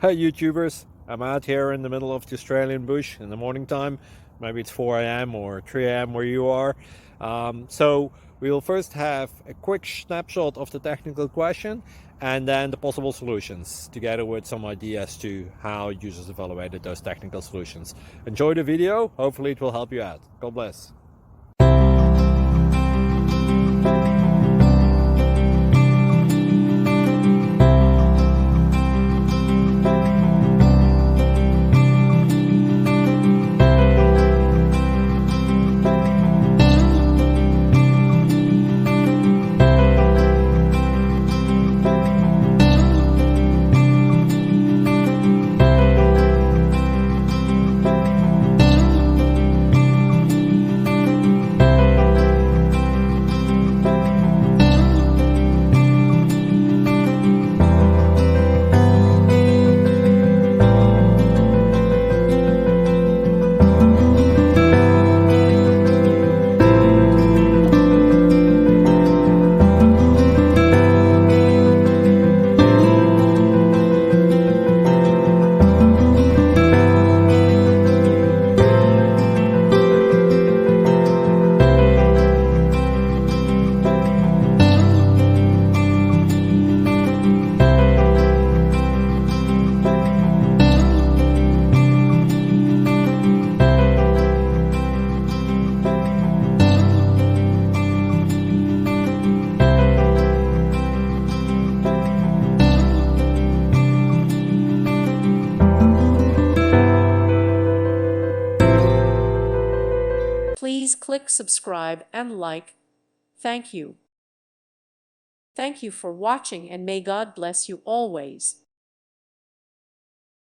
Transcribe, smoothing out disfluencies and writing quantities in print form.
Hey YouTubers, I'm out here in the middle of the Australian bush in the morning time. Maybe it's 4 a.m. or 3 a.m. where you are. So we'll first have a quick snapshot of the technical question and then the possible solutions, together with some ideas to how users evaluated those technical solutions. Enjoy the video, hopefully it will help you out. God bless. Please click subscribe and like. Thank you. Thank you for watching, and may God bless you always.